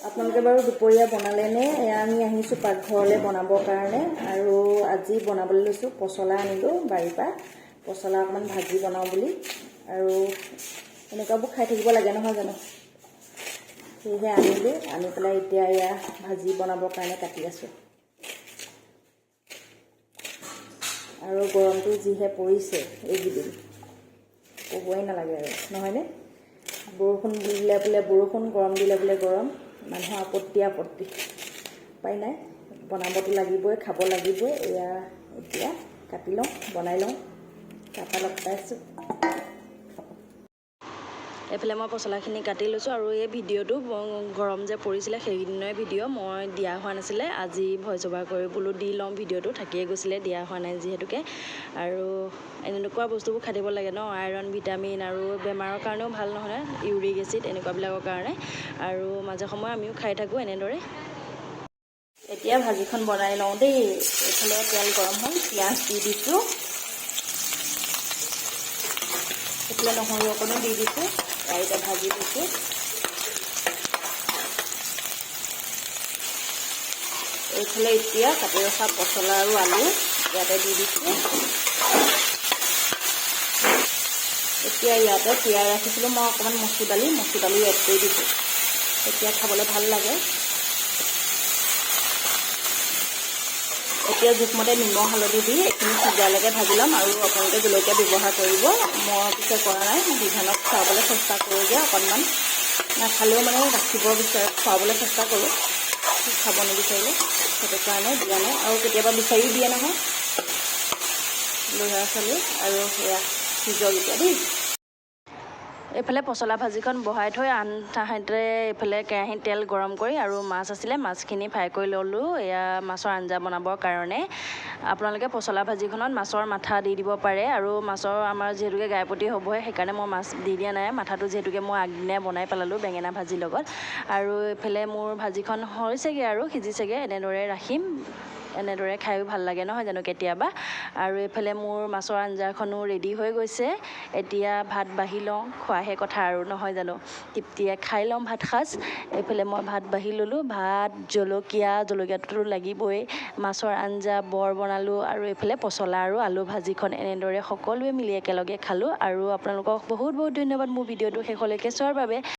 আপোনালোকে বাৰু দুপৰীয়া বনালেনে? আমি আহিছোঁ পাকঘৰলৈ বনাবৰ কাৰণে আৰু আজি বনাবলৈ লৈছোঁ পচলা আনিলোঁ বাৰীৰ পৰা। পচলা অকণমান ভাজি বনাওঁ বুলি আৰু এনেকুৱাবোৰ খাই থাকিব লাগে নহয় জানো, সেয়েহে আনিলোঁ। আনি পেলাই এতিয়া এয়া ভাজি বনাবৰ কাৰণে কাটি আছোঁ। আৰু গৰমটো যিহে পৰিছে এইকেইদিন ক'বই নালাগে আৰু, নহয়নে? বৰষুণ দিলে বোলে বৰষুণ, গৰম দিলে বোলে গৰম, মানুহৰ আপত্তি উপায় নাই, বনাবতো লাগিবই, খাব লাগিবই। এয়া এতিয়া কাটি লওঁ, বনাই লওঁ, তাৰপৰা লগ পাইছোঁ। এইফালে মই পচলাখিনি কাটি লৈছোঁ আৰু এই ভিডিঅ'টো গৰম যে পৰিছিলে সেইদিনৰে ভিডিঅ', মই দিয়া হোৱা নাছিলে। আজি ভইচ অভাৰ কৰি বোলো দি লওঁ, ভিডিঅ'টো থাকিয়ে গৈছিলে, দিয়া হোৱা নাই যিহেতুকে। আৰু এনেকুৱা বস্তুবোৰ খাই দিব লাগে ন, আইৰণ, ভিটামিন আৰু বেমাৰৰ কাৰণেও ভাল, নহয় ইউৰিক এচিড এনেকুৱাবিলাকৰ কাৰণে। আৰু মাজে সময়ে আমিও খাই থাকোঁ এনেদৰে। এতিয়া ভাজিখন বনাই লওঁ দেই। এইফালে তেল গৰম হ'ল, পিঁয়াজ দি দিছোঁ, এইফালে নহৰু অকণো দি দিছোঁ, এতিয়া ভাজি দিছোঁ। এইফালে এতিয়া কাটি ৰখা পচলা আৰু আলু ইয়াতে দি দিছোঁ। এতিয়া ইয়াতে তিয়াই ৰাখিছিলোঁ মই অকণমান মচুৰ দালি এড কৰি দিছোঁ, এতিয়া খাবলৈ ভাল লাগে। এতিয়া জোখমতে নিমখ হালধি দি এইখিনি সিজালৈকে ভাজি ল'ম আৰু আপোনালোকে জলকীয়া ব্যৱহাৰ কৰিব। মই পিছে কৰা নাই, বিধানক খুৱাবলৈ চেষ্টা কৰোঁ যে অকণমান, নাখালেও মানে ৰাখিব বিচাৰে, খুৱাবলৈ চেষ্টা কৰোঁ, খাব নিবিচাৰিলে সেইটো কাৰণে দিয়া নাই। আৰু কেতিয়াবা বিচাৰিও দিয়ে নহয় ল'ৰা ছোৱালী। আৰু সেয়া সিজক এতিয়া দেই। এইফালে পচলা ভাজিখন বহাই থৈ আন ঠাইতে এইফালে কেৰাহীত তেল গৰম কৰি আৰু মাছ আছিলে, মাছখিনি ফ্ৰাই কৰি ল'লোঁ এয়া মাছৰ আঞ্জা বনাবৰ কাৰণে। আপোনালোকে পচলা ভাজিখনত মাছৰ মাথা দি দিব পাৰে, আৰু মাছৰ আমাৰ যিহেতুকে গাইপতি হ'বহে সেইকাৰণে মই মাছ দি দিয়া নাই। মাথাটো যিহেতুকে মই আগদিনাই বনাই পেলালোঁ বেঙেনা ভাজিৰ লগত। আৰু এইফালে মোৰ ভাজিখন হৈছেগৈ আৰু সিজিছেগৈ, এনেদৰে ৰাখিম। এনেদৰে খায়ো ভাল লাগে নহয় জানো কেতিয়াবা। আৰু এইফালে মোৰ মাছৰ আঞ্জাখনো ৰেডি হৈ গৈছে। এতিয়া ভাত বাঢ়ি লওঁ, খোৱাহে কথা আৰু নহয় জানো, তৃপ্তিয়ে খাই ল'ম ভাত সাজ। এইফালে মই ভাত বাঢ়ি ল'লোঁ, ভাত জলকীয়াটোতো লাগিবই, মাছৰ আঞ্জা বৰ বনালোঁ, আৰু এইফালে পচলা আৰু আলু ভাজিখন এনেদৰে সকলোৱে মিলি একেলগে খালোঁ। আৰু আপোনালোকক বহুত বহুত ধন্যবাদ মোৰ ভিডিঅ'টো শেষলৈকে চোৱাৰ বাবে।